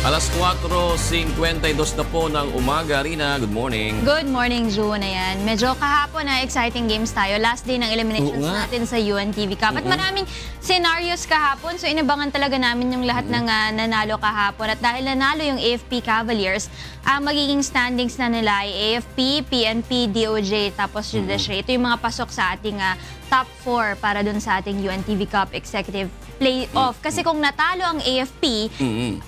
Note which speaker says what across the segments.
Speaker 1: Alas 4:52 na po ng umaga. Rina, good morning.
Speaker 2: Good morning, June. Ayan. Medyo kahapon na exciting games tayo. Last day ng eliminations natin sa UNTV Cup. At maraming scenarios kahapon. So inabangan talaga namin yung lahat ng nanalo kahapon. At dahil nanalo yung AFP Cavaliers, ang magiging standings na nila ay AFP, PNP, DOJ, tapos Judiciary. Ito yung mga pasok sa ating top 4 para dun sa ating UNTV Cup Executive Playoff. Kasi kung natalo ang AFP,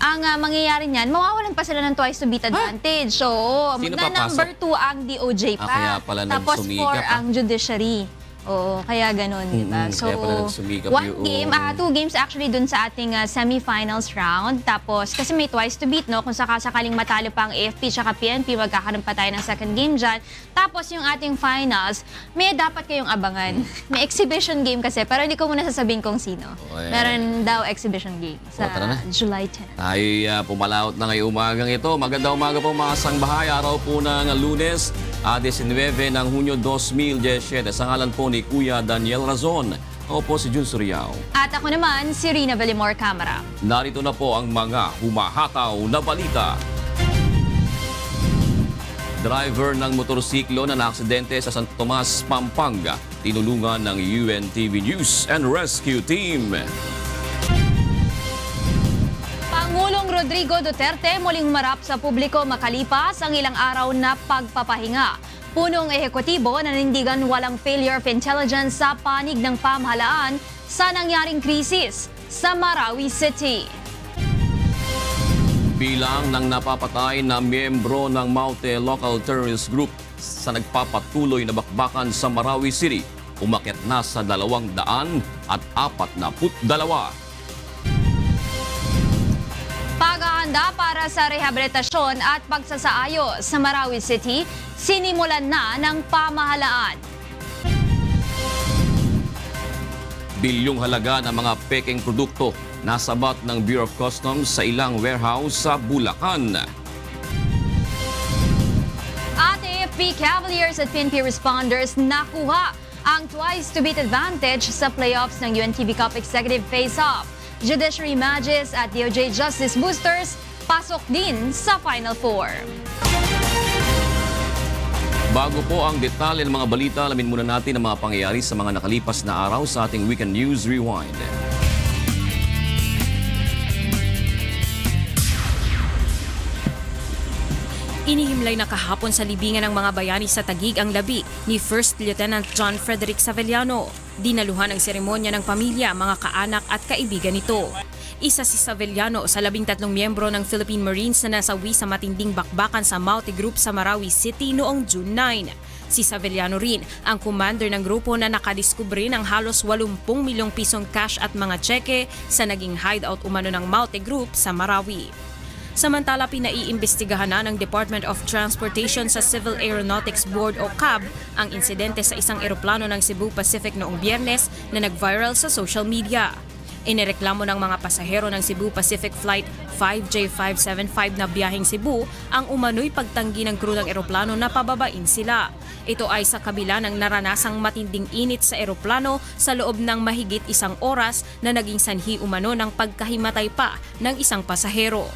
Speaker 2: ang mangyayari niyan, mawawalan pa sila ng twice to beat advantage. So, number 2 ang DOJ pa.
Speaker 1: Kaya pala
Speaker 2: Tapos 4 ang Judiciary. Oo, kaya ganun, diba? So, two games actually dun sa ating semifinals round. Tapos, kasi may twice to beat, no? Kung sakaling matalo pa ang AFP tsaka PNP, magkakaroon pa tayo ng second game dyan. Tapos, yung ating finals, may dapat kayong abangan. May exhibition game kasi, pero hindi ko muna sasabihin kung sino. Meron daw exhibition game sa July 10.
Speaker 1: Tayo pumalaot na ngayong umagang ito. Magandang umaga po mga sangbahay. Araw po ng Lunes, 19 ng Hunyo 2017. Sa ngalan po ni Kuya Daniel Razon. Ako po si Jun Suriao.
Speaker 2: At ako naman si Rina Villamor Camara.
Speaker 1: Narito na po ang mga humahataw na balita. Driver ng motorsiklo na naaksidente sa Santo Tomas, Pampanga, tinulungan ng UNTV News and Rescue Team.
Speaker 2: Pangulong Rodrigo Duterte muling humarap sa publiko makalipas ang ilang araw na pagpapahinga. Punong ehekutibo nanindigan walang failure of intelligence sa panig ng pamahalaan sa nangyaring krisis sa Marawi City.
Speaker 1: Bilang ng napapatay na miyembro ng Maute Local Terrorist Group sa nagpapatuloy na bakbakan sa Marawi City, umakyat na sa 242. Paghahanda
Speaker 2: para sa rehabilitasyon at pagsasaayos sa Marawi City, sinimulan na ng pamahalaan.
Speaker 1: Bilyong halaga ng mga peking produkto nasabat ng Bureau of Customs sa ilang warehouse sa Bulacan. At
Speaker 2: AFP Cavaliers at PNP responders nakuha ang twice to beat advantage sa playoffs ng UNTV Cup Executive Face-Off. Judiciary Magis at DOJ Justice Boosters pasok din sa Final Four.
Speaker 1: Bago po ang detalye ng mga balita, alamin muna natin ang mga pangyayari sa mga nakalipas na araw sa ating Weekend News Rewind.
Speaker 3: Inihimlay na kahapon sa libingan ng mga bayani sa Taguig ang labi ni First Lieutenant John Frederick Savellano. Dinaluhan ang seremonya ng pamilya, mga kaanak at kaibigan nito. Isa si Savellano sa 13 miyembro ng Philippine Marines na nasawi sa matinding bakbakan sa Maute Group sa Marawi City noong June 9. Si Savellano rin ang commander ng grupo na nakadiskubre ng halos 80 milyong pisong cash at mga tseke sa naging hideout umano ng Maute Group sa Marawi. Samantala, pinaiimbestigahan na ng Department of Transportation sa Civil Aeronautics Board o CAB ang insidente sa isang eroplano ng Cebu Pacific noong Biyernes na nag-viral sa social media. Inireklamo ng mga pasahero ng Cebu Pacific Flight 5J575 na biyaheng Cebu ang umano'y pagtanggi ng crew ng eroplano na pababain sila. Ito ay sa kabila ng naranasang matinding init sa eroplano sa loob ng mahigit 1 oras na naging sanhi umano ng pagkahimatay pa ng isang pasahero.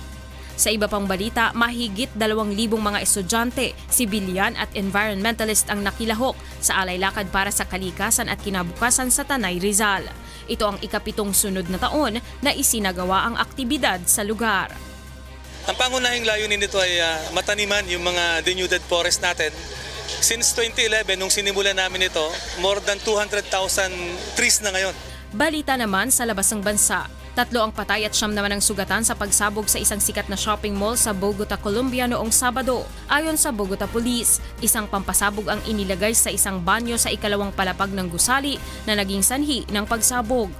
Speaker 3: Sa iba pang balita, mahigit 2,000 mga estudyante, sibilyan at environmentalist ang nakilahok sa alaylakad para sa kalikasan at kinabukasan sa Tanay, Rizal. Ito ang ika-7 sunod na taon na isinagawa ang aktibidad sa lugar.
Speaker 4: Ang pangunahing layunin nito ay mataniman yung mga denuded forest natin. Since 2011, nung sinimulan namin ito, more than 200,000 trees na ngayon.
Speaker 3: Balita naman sa labas ng bansa. 3 ang patay at 9 naman ang sugatan sa pagsabog sa isang sikat na shopping mall sa Bogota, Colombia noong Sabado. Ayon sa Bogota Police, isang pampasabog ang inilagay sa isang banyo sa ikalawang palapag ng gusali na naging sanhi ng pagsabog.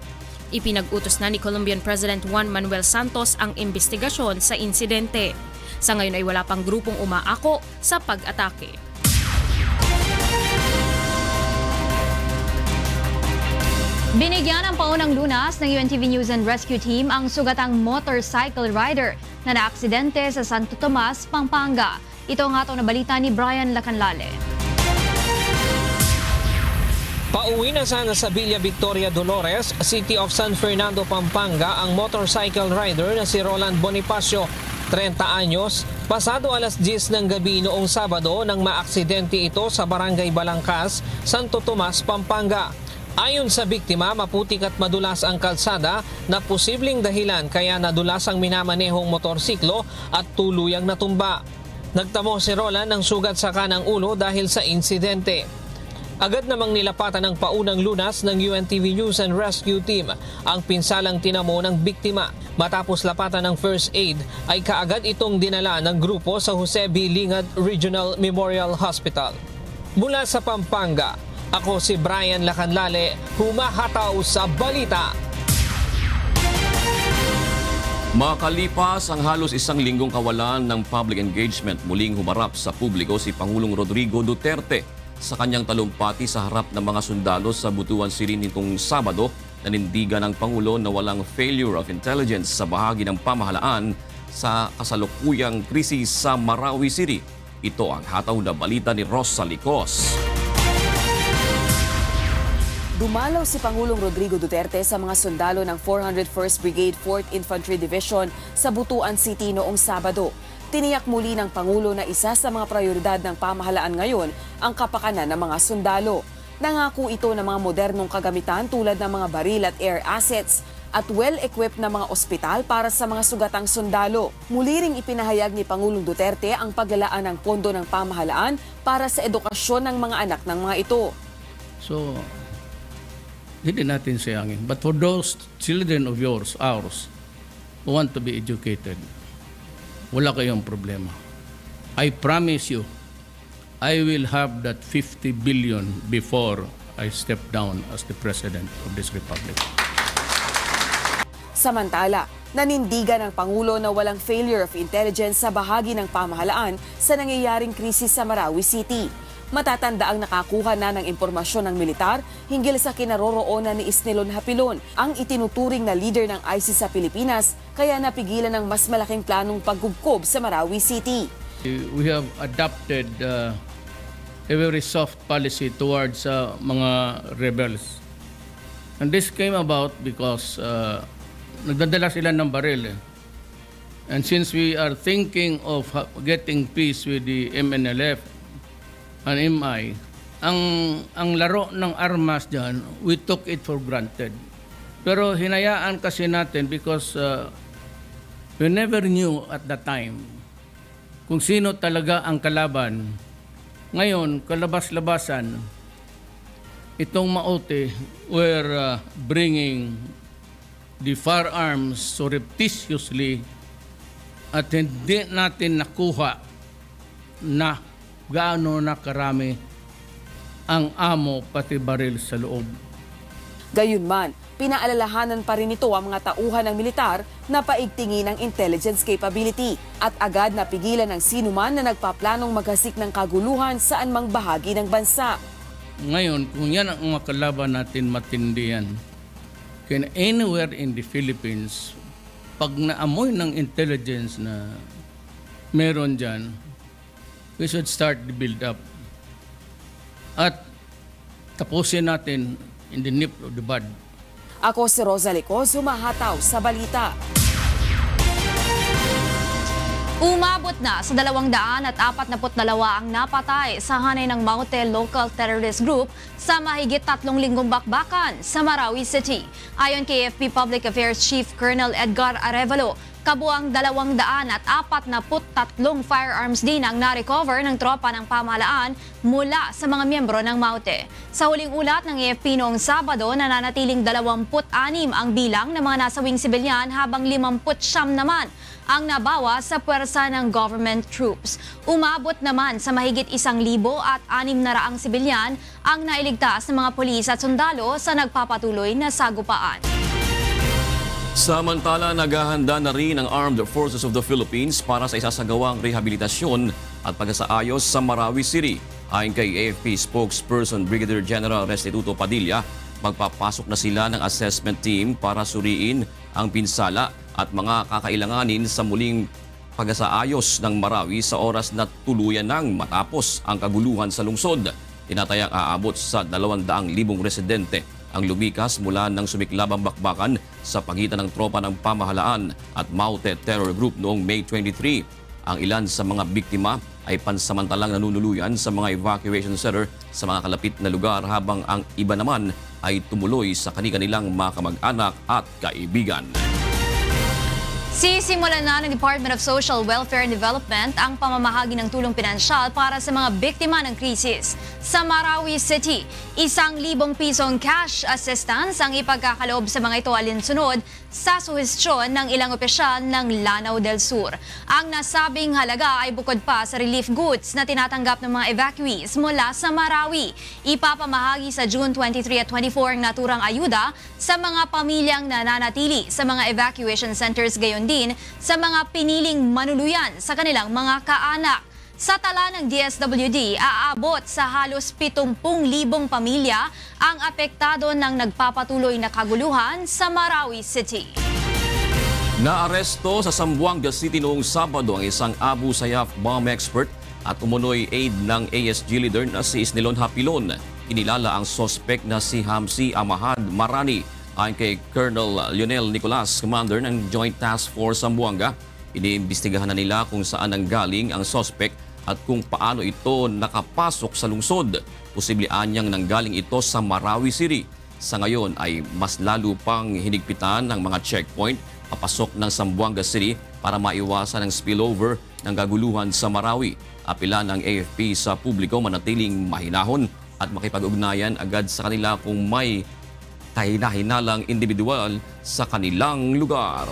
Speaker 3: Ipinag-utos na ni Colombian President Juan Manuel Santos ang investigasyon sa insidente. Sa ngayon ay wala pang grupong umaako sa pag-atake.
Speaker 2: Binigyan ng paunang lunas ng UNTV News and Rescue Team ang sugatang motorcycle rider na naaksidente sa Santo Tomas, Pampanga. Ito ang atong nabalita ni Brian Lacanlale.
Speaker 5: Pauwi na sana sa Villa Victoria Dolores, City of San Fernando, Pampanga ang motorcycle rider na si Roland Bonifacio 30 anyos, pasado alas 10 ng gabi noong Sabado nang maaksidente ito sa Barangay Balangkas, Santo Tomas, Pampanga. Ayon sa biktima, maputik at madulas ang kalsada na posibleng dahilan kaya nadulas ang minamanehong motorsiklo at tuluyang natumba. Nagtamo si Roland ng sugat sa kanang ulo dahil sa insidente. Agad namang nilapatan ng paunang lunas ng UNTV News and Rescue Team ang pinsalang tinamo ng biktima. Matapos lapatan ng first aid ay kaagad itong dinala ng grupo sa Jose B. Lingad Regional Memorial Hospital. Mula sa Pampanga, ako si Brian Lacanlale, humahataw sa balita.
Speaker 1: Makalipas ang halos isang linggong kawalan ng public engagement, muling humarap sa publiko si Pangulong Rodrigo Duterte sa kanyang talumpati sa harap ng mga sundalo sa Butuan City nitong Sabado. Nanindigan ng Pangulo na walang failure of intelligence sa bahagi ng pamahalaan sa kasalukuyang krisis sa Marawi City. Ito ang hataw na balita ni Rosa Licos.
Speaker 6: Dumalaw si Pangulong Rodrigo Duterte sa mga sundalo ng 401st Brigade 4th Infantry Division sa Butuan City noong Sabado. Tiniyak muli ng Pangulo na isa sa mga prioridad ng pamahalaan ngayon ang kapakanan ng mga sundalo. Nangako ito ng mga modernong kagamitan tulad ng mga baril at air assets at well-equipped na mga ospital para sa mga sugatang sundalo. Muli ring ipinahayag ni Pangulong Duterte ang paglalaan ng pondo ng pamahalaan para sa edukasyon ng mga anak ng mga ito.
Speaker 7: So, hindi natin sayangin. But for those children of yours, ours, who want to be educated, wala kayong problema. I promise you, I will have that 50 billion before I step down as the President of this Republic.
Speaker 6: Samantala, nanindigan ng Pangulo na walang failure of intelligence sa bahagi ng pamahalaan sa nangyayaring krisis sa Marawi City. Matatanda ang nakakuha na ng impormasyon ng militar hinggil sa kinaroroonan ni Isnilon Hapilon, ang itinuturing na leader ng ISIS sa Pilipinas, kaya napigilan ng mas malaking planong paggubkob sa Marawi City.
Speaker 7: We have adopted a very soft policy towards mga rebels. And this came about because nagdadala sila ng baril. And since we are thinking of getting peace with the MNLF, an MI, ang laro ng armas dyan, we took it for granted. Pero hinayaan kasi natin because we never knew at the time kung sino talaga ang kalaban. Ngayon, kalabas-labasan, itong Maote were bringing the firearms surreptitiously at hindi natin nakuha na gaano na karami ang amo pati baril sa loob.
Speaker 6: Gayunman, pinaalalahanan pa rin ito ang mga tauhan ng militar na paigtingin ang intelligence capability at agad napigilan ng sinuman na nagpaplanong maghasik ng kaguluhan saan mang bahagi ng bansa.
Speaker 7: Ngayon, kung yan ang mga kalaban natin, matindi yan. Kaya anywhere in the Philippines, pag naamoy ng intelligence na meron dyan, we should start the build-up. At tapusin natin in the nip of the bud.
Speaker 6: Ako si Rosa Licos, humahataw sa balita.
Speaker 2: Umabot na sa 242 ang napatay sa hanay ng Maute Local Terrorist Group sa mahigit 3 linggong bakbakan sa Marawi City. Ayon kay AFP Public Affairs Chief Colonel Edgar Arevalo, kabuang 243 firearms din ang na-recover ng tropa ng pamahalaan mula sa mga miyembro ng Maute. Sa huling ulat ng AFP noong Sabado, nananatiling 26 ang bilang ng mga nasawing sibilyan habang 59 naman ang nabawa sa puwersa ng government troops. Umabot naman sa mahigit 1,600 sibilyan ang nailigtas ng mga pulis at sundalo sa nagpapatuloy na sagupaan.
Speaker 1: Samantala, naghahanda na rin ang Armed Forces of the Philippines para sa isasagawang rehabilitasyon at pagsasaayos sa Marawi City. Ayon kay AFP spokesperson Brigadier General Restituto Padilla, magpapasok na sila ng assessment team para suriin ang pinsala at mga kakailanganin sa muling pagsasaayos ng Marawi sa oras na tuluyan nang matapos ang kaguluhan sa lungsod. Tinatayang aabot sa 200,000 residente ang lumikas mula ng sumiklabang bakbakan sa pagitan ng tropa ng pamahalaan at mounted terror group noong May 23. Ang ilan sa mga biktima ay pansamantalang nanunuluyan sa mga evacuation center sa mga kalapit na lugar habang ang iba naman ay tumuloy sa kanilang mga kamag-anak at kaibigan.
Speaker 2: Sisimulan na ng Department of Social Welfare and Development ang pamamahagi ng tulong pinansyal para sa mga biktima ng krisis. Sa Marawi City, 1,000 pisong cash assistance ang ipagkakaloob sa mga ito alinsunod sa suhestyon ng ilang opisyal ng Lanao del Sur. Ang nasabing halaga ay bukod pa sa relief goods na tinatanggap ng mga evacuees mula sa Marawi. Ipapamahagi sa June 23 at 24 ang naturang ayuda sa mga pamilyang nananatili sa mga evacuation centers, gayon din sa mga piniling manuluyan sa kanilang mga kaanak. Sa tala ng DSWD, aabot sa halos 70,000 pamilya ang apektado ng nagpapatuloy na kaguluhan sa Marawi City.
Speaker 1: Naaresto sa Zamboanga City noong Sabado ang isang Abu Sayyaf bomb expert at umunoy aide ng ASG leader na si Isnilon Hapilon. Inilala ang sospek na si Hamsi Amahad Marani. Ayon kay Colonel Lionel Nicolas, commander ng Joint Task Force Zamboanga, iniimbestigahan na nila kung saan nanggaling ang sospek at kung paano ito nakapasok sa lungsod. Posible anyang nanggaling ito sa Marawi City. Sa ngayon ay mas lalo pang hinigpitan ng mga checkpoint papasok ng Zamboanga City para maiwasan ang spillover ng kaguluhan sa Marawi. Apila ng AFP sa publiko manatiling mahinahon at makipag-ugnayan agad sa kanila kung may kahina-hinalang individual sa kanilang lugar.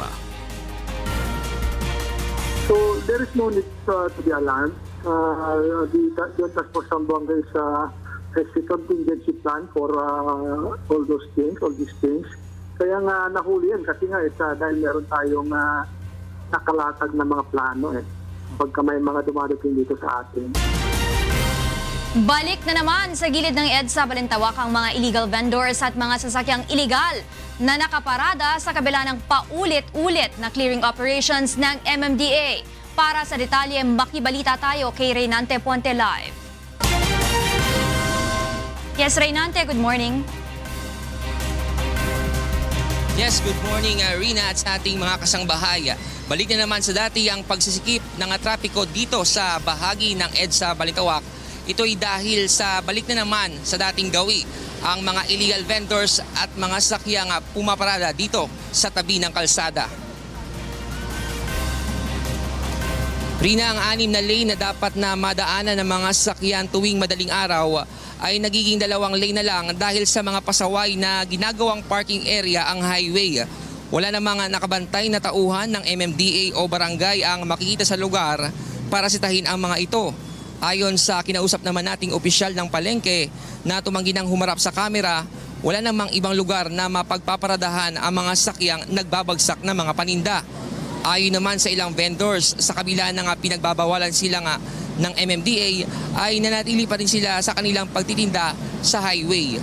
Speaker 8: So there is no need to be alarmed. The Task Force Zamboanga is has a contingency plan for all these things. Kaya nga nahuli yan kasi nga dahil meron tayong nakalatag na mga plano pagka may mga dumadating dito sa atin.
Speaker 2: Balik na naman sa gilid ng EDSA Balintawak ang mga illegal vendors at mga sasakyang illegal na nakaparada sa kabila ng paulit-ulit na clearing operations ng MMDA. Para sa detalye, makibalita tayo kay Reynante Ponte live. Yes, Reynante, good morning.
Speaker 9: Yes, good morning Rina at sa ating mga kasangbahay. Balik na naman sa dati ang pagsisikip ng trapiko dito sa bahagi ng EDSA Balintawak. Ito ay dahil sa balik na naman sa dating gawi ang mga illegal vendors at mga sakyang pumaparada dito sa tabi ng kalsada. Rina, ang 6 na lane na dapat na madaanan ng mga sasakyan tuwing madaling araw ay nagiging 2 lane na lang dahil sa mga pasaway na ginagawang parking area ang highway. Wala namang nakabantay na tauhan ng MMDA o barangay ang makikita sa lugar para sitahin ang mga ito. Ayon sa kinausap naman nating opisyal ng palengke na tumanggi ng humarap sa kamera, wala namang ibang lugar na mapagpaparadahan ang mga sakyang nagbabagsak na mga paninda. Ayon naman sa ilang vendors, sa kabila ng pinagbabawalan sila ng MMDA, ay nanatili pa rin sila sa kanilang pagtitinda sa highway.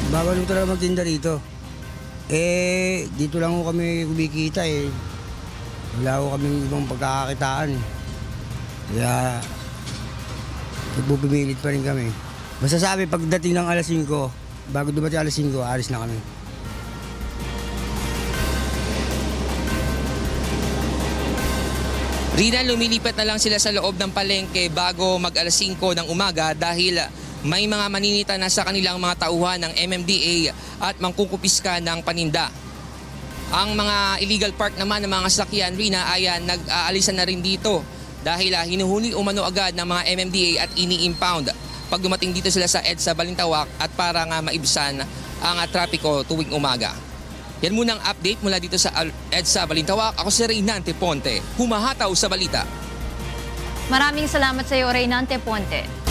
Speaker 10: Bawal mo talaga magtinda rito. Dito lang ko kami kumikita Wala ko kaming ibang pagkakakitaan. Kaya nagpupumilit pa rin kami. Basta sabi pagdating ng alas 5, bago dumating alas 5, alis na kami.
Speaker 9: Rina, lumilipat na lang sila sa loob ng palengke bago mag alas 5 ng umaga dahil may mga maninita na sa kanilang mga tauhan ng MMDA at mangkukupiska ng paninda. Ang mga illegal park naman ng mga sasakyan, Rina, ay nag-aalisan na rin dito dahil hinuhuli umano agad ng mga MMDA at ini-impound pag dumating dito sila sa EDSA Balintawak at para nga maibsan ang trapiko tuwing umaga. Yan muna ang update mula dito sa EDSA Balintawak. Ako si Reynante Ponte, humahataw sa balita.
Speaker 2: Maraming salamat sa iyo, Reynante Ponte.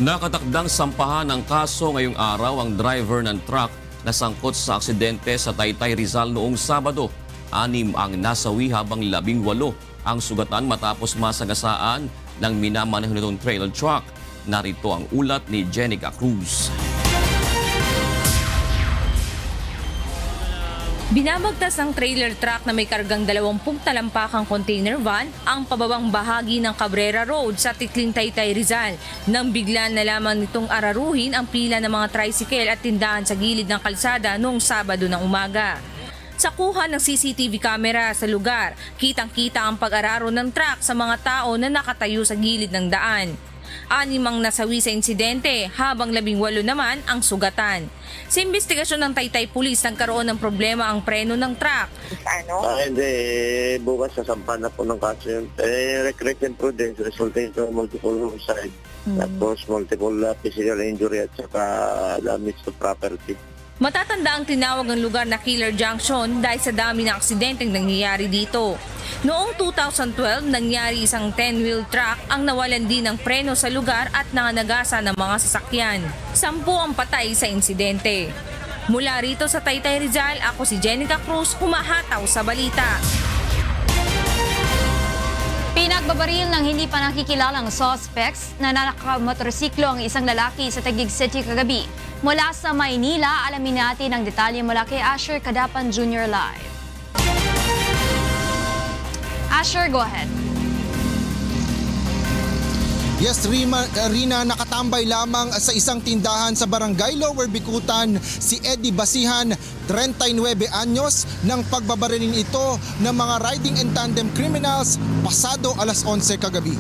Speaker 1: Nakatakdang sampahan ng kaso ngayong araw ang driver ng truck na sangkot sa aksidente sa Taytay, Rizal noong Sabado. 6 ang nasawi habang 18 ang sugatan matapos masagasaan ng minamaneho nitong trailer truck. Narito ang ulat ni Jenica Cruz.
Speaker 3: Binabagtas ng trailer truck na may kargang 20 talampakang container van ang pababang bahagi ng Cabrera Road sa Tikling, Taytay, Rizal nang bigla na lamang nitong araruhin ang pila ng mga tricycle at tindahan sa gilid ng kalsada noong Sabado ng umaga. Sa kuha ng CCTV camera sa lugar, kitang-kita ang pag-araro ng truck sa mga tao na nakatayo sa gilid ng daan. 6 ang nasawi sa insidente habang 18 naman ang sugatan. Sa investigasyon ng Taytay Police, nagkaroon ng problema ang preno ng truck.
Speaker 11: Hindi, bukas sasampa na po ng kaso yun. Recreation prudence resulting to multiple homicide. Tapos multiple physical injury at saka damage to property.
Speaker 3: Matatanda ang tinawag ng lugar na Killer Junction dahil sa dami ng aksidenteng nangyayari dito. Noong 2012, nangyari isang 10-wheel truck ang nawalan din ng preno sa lugar at nanganagasa ng mga sasakyan. 10 ang patay sa insidente. Mula rito sa Taytay, Rizal, ako si Jenica Cruz, humahataw sa balita.
Speaker 2: Pinagbabaril ng hindi pa nakikilalang suspects na nakamotorsiklo ang isang lalaki sa Taguig City kagabi. Mula sa Maynila, alamin natin ang detalye mula kay Asher Cadapan Jr. Live. Asher, go ahead.
Speaker 12: Yes, Rina, nakatambay lamang sa isang tindahan sa Barangay Lower Bikutan si Eddie Basihan, 39 anyos, ng pagbabarilin ito ng mga riding and tandem criminals pasado alas 11 kagabi.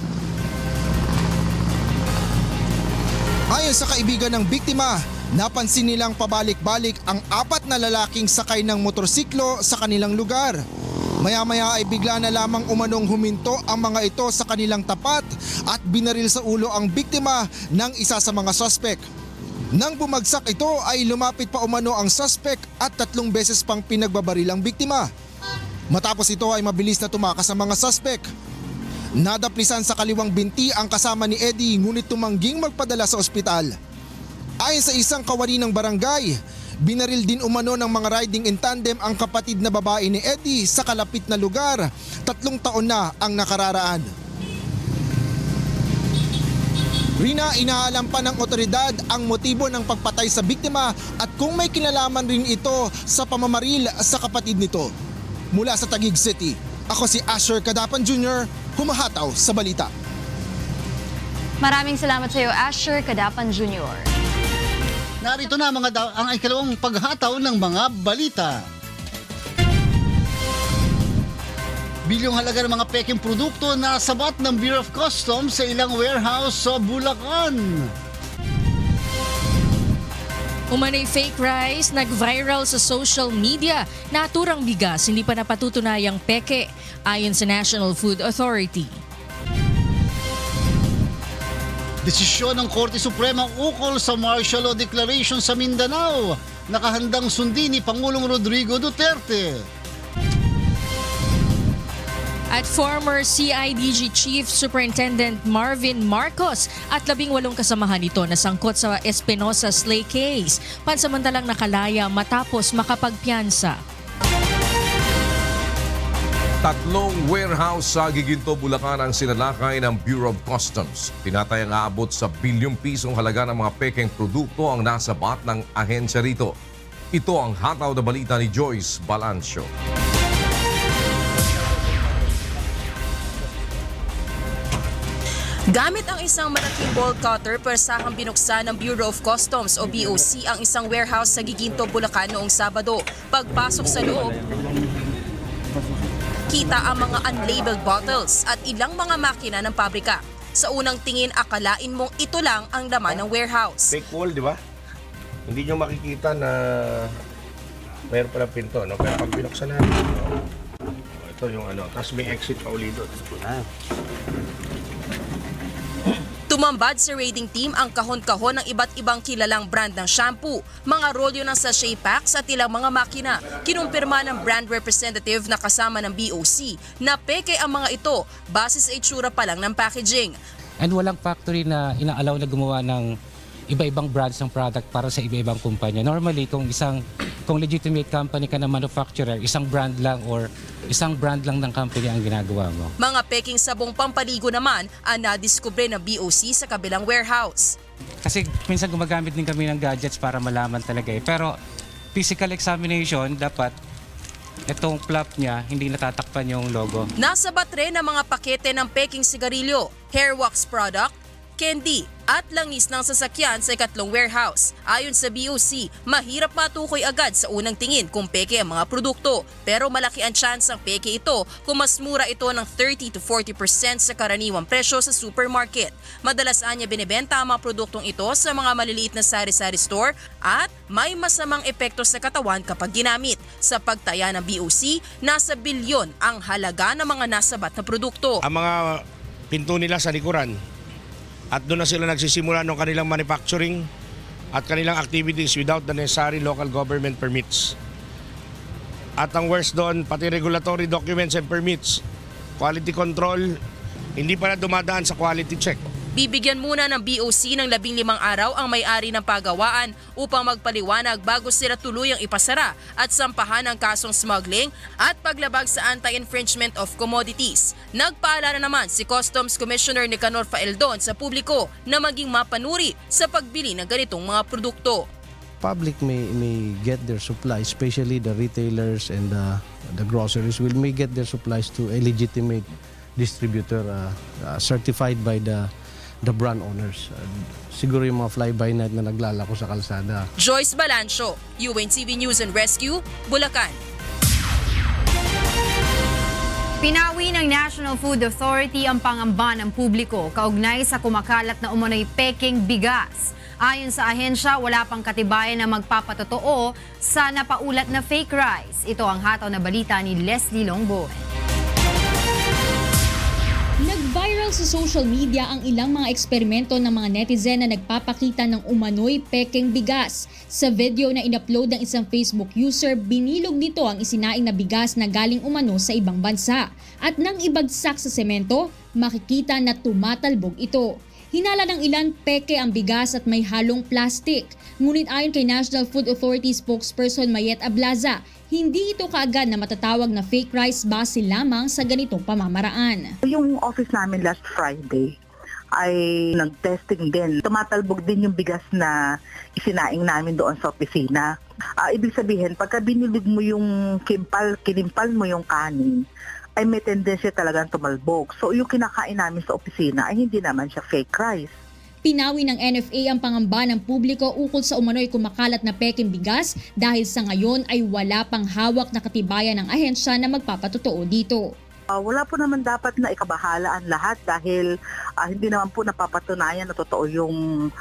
Speaker 12: Ayon sa kaibigan ng biktima, napansin nilang pabalik-balik ang 4 na lalaking sakay ng motorsiklo sa kanilang lugar. Maya-maya ay bigla na lamang umanong huminto ang mga ito sa kanilang tapat at binaril sa ulo ang biktima ng isa sa mga suspect. Nang bumagsak ito ay lumapit pa umano ang suspect at 3 beses pang pinagbabaril ang biktima. Matapos ito ay mabilis na tumakas ang mga suspect. Nadaplisan sa kaliwang binti ang kasama ni Eddie ngunit tumangging magpadala sa ospital. Ayon sa isang kawani ng barangay, binaril din umano ng mga riding in tandem ang kapatid na babae ni Eddie sa kalapit na lugar. 3 taon na ang nakararaan. Rina, inaalam pa ng otoridad ang motibo ng pagpatay sa biktima at kung may kinalaman rin ito sa pamamaril sa kapatid nito. Mula sa Taguig City, ako si Asher Cadapan Jr., humahataw sa balita.
Speaker 2: Maraming salamat sa iyo, Asher Cadapan Jr.
Speaker 13: Narito na ang ikalawang paghataw ng mga balita. Bilyong halaga ng mga peking produkto na sabat ng Bureau of Customs sa ilang warehouse sa Bulacan.
Speaker 3: Umano'y fake rice, nag-viral sa social media. Naturang bigas, hindi pa napatutunayang peke, ayon sa National Food Authority.
Speaker 13: Desisyon ng Korte Suprema ukol sa martial law declaration sa Mindanao. Nakahandang sundin ni Pangulong Rodrigo Duterte.
Speaker 3: At former CIDG Chief Superintendent Marvin Marcos at 18 kasamahan nito na sangkot sa Espinosa Slay case. Pansamantalang nakalaya matapos makapagpiyansa.
Speaker 14: 3 warehouse sa Giginto, Bulacan ang sinalakay ng Bureau of Customs. Tinatayang aabot sa bilyong pisong halaga ng mga pekeng produkto ang nasabat ng ahensya rito. Ito ang hataw na balita ni Joyce Balancio.
Speaker 15: Gamit ang isang malaking bolt cutter, persahang binuksan ng Bureau of Customs o BOC ang isang warehouse sa Giginto, Bulacan noong Sabado. Pagpasok sa loob, kita ang mga unlabeled bottles at ilang mga makina ng pabrika. Sa unang tingin, akalain mong ito lang ang laman ng warehouse.
Speaker 16: Fake wall, di ba? Hindi nyo makikita na mayroon pala pinto, no? Pero pag binuksan natin, ito yung ano, tapos may exit pa uli doon.
Speaker 15: Tumambad sa raiding team ang kahon-kahon ng iba't ibang kilalang brand ng shampoo, mga rolyo ng sachet packs at ilang mga makina. Kinumpirma ng brand representative na kasama ng BOC na peke ang mga ito base sa itsura pa lang ng packaging.
Speaker 17: And walang factory na inaalaw na gumawa ng iba-ibang brands ng product para sa iba-ibang kumpanya. Normally, kung legitimate company ka na manufacturer, isang brand lang ng company ang ginagawa mo.
Speaker 15: Mga peking sabong pampaligo naman ang nadiskubre ng BOC sa kabilang warehouse.
Speaker 17: Kasi minsan gumagamit din kami ng gadgets para malaman talaga eh. Pero physical examination, dapat itong flap niya, hindi natatakpan yung logo.
Speaker 15: Nasa batre ng mga pakete ng peking sigarilyo, hair wax product, candy at langis ng sasakyan sa ikatlong warehouse. Ayon sa BOC, mahirap matukoy agad sa unang tingin kung peke ang mga produkto, pero malaki ang tsansang peke ito kung mas mura ito ng 30 to 40% sa karaniwang presyo sa supermarket. Madalas niya binibenta ang mga produktong ito sa mga maliliit na sari-sari store at may masamang epekto sa katawan kapag ginamit. Sa pagtaya ng BOC, nasa bilyon ang halaga ng mga nasabat na produkto.
Speaker 16: Ang mga pinto nila sa likuran, at doon na sila nagsisimula ng kanilang manufacturing at kanilang activities without the necessary local government permits. At ang worst doon, pati regulatory documents and permits, quality control, hindi pala dumadaan sa quality check.
Speaker 15: Bibigyan muna ng BOC ng 15 araw ang may-ari ng pagawaan upang magpaliwanag bago sila tuluyang ipasara at sampahan ng kasong smuggling at paglabag sa anti-infringement of commodities. Nagpaalala naman si Customs Commissioner Nicanor Faeldon sa publiko na maging mapanuri sa pagbili ng ganitong mga produkto.
Speaker 18: Public may get their supplies, especially the retailers and the groceries may get their supplies to a legitimate distributor certified by the brand owners. Siguro yung mga fly-by-night na naglalako sa kalsada.
Speaker 15: Joyce Balancio, UNTV News and Rescue, Bulacan.
Speaker 19: Pinawi ng National Food Authority ang pangamba ng publiko kaugnay sa kumakalat na umano'y peking bigas. Ayon sa ahensya, wala pang katibayan na magpapatotoo sa napaulat na fake rice. Ito ang hataw na balita ni Leslie Longbowen.
Speaker 20: Nag-viral sa social media ang ilang mga eksperimento ng mga netizen na nagpapakita ng umano'y peking bigas. Sa video na in-upload ng isang Facebook user, binilog nito ang isinaing na bigas na galing umano sa ibang bansa. At nang ibagsak sa semento, makikita na tumatalbog ito. Hinala ng ilan peke ang bigas at may halong plastic. Ngunit ayon kay National Food Authority spokesperson Mayet Ablaza, hindi ito kaagad na matatawag na fake rice base lamang sa ganitong pamamaraan.
Speaker 21: Yung office namin last Friday ay nag-testing din. Tumatalbog din yung bigas na isinaing namin doon sa opisina. Ibig sabihin, pagka binilog mo yung kinimpal mo yung kanin, ay may tendensya talagang tumalbog. So yung kinakain namin sa opisina ay hindi naman siya fake rice.
Speaker 20: Pinawi ng NFA ang pangamba ng publiko ukol sa umano'y kumakalat na peking bigas dahil sa ngayon ay wala pang hawak na katibayan ng ahensya na magpapatotoo dito.
Speaker 21: Wala po naman dapat na ikabahala ang lahat dahil hindi naman po napapatunayan na totoo yung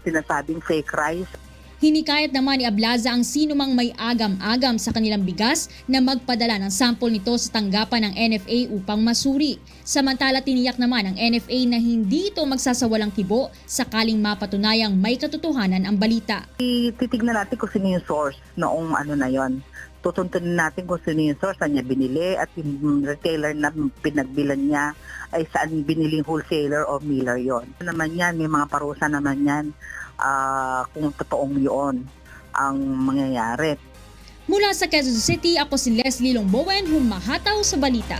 Speaker 21: sinasabing fake rice.
Speaker 20: Hinikayat naman ni Ablaza ang sinumang may agam-agam sa kanilang bigas na magpadala ng sample nito sa tanggapan ng NFA upang masuri. Samantala tiniyak naman ng NFA na hindi ito magsasawalang kibo sakaling mapatunayang may katotohanan ang balita.
Speaker 21: Titignan natin kung sino yung source noong na yon. Tutuntunin natin kung sino yung source, saan niya binili at yung retailer na pinagbilan niya ay saan biniling wholesaler o miller yon. Naman yan, may mga parusa naman yan. Kung totoong yun ang mangyayari.
Speaker 20: Mula sa Quezon City, ako si Leslie Longbowen, humahataw sa balita.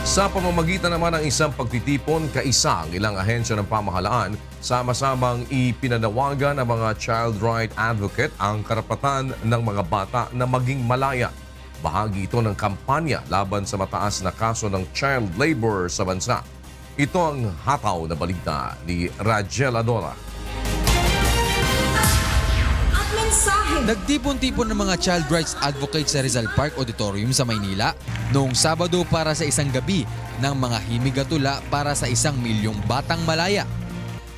Speaker 14: Sa pamamagitan naman ng isang pagtitipon, kaisa ang ilang ahensya ng pamahalaan, sama-samang ipinanawagan ng mga child right advocate ang karapatan ng mga bata na maging malaya. Bahagi ito ng kampanya laban sa mataas na kaso ng child labor sa bansa. Ito ang hataw na balita ni Rajel Adora.
Speaker 22: Nagtipon-tipon ng mga child rights advocates sa Rizal Park Auditorium sa Maynila noong Sabado para sa isang gabi ng mga himigatula para sa 1 milyong batang malaya.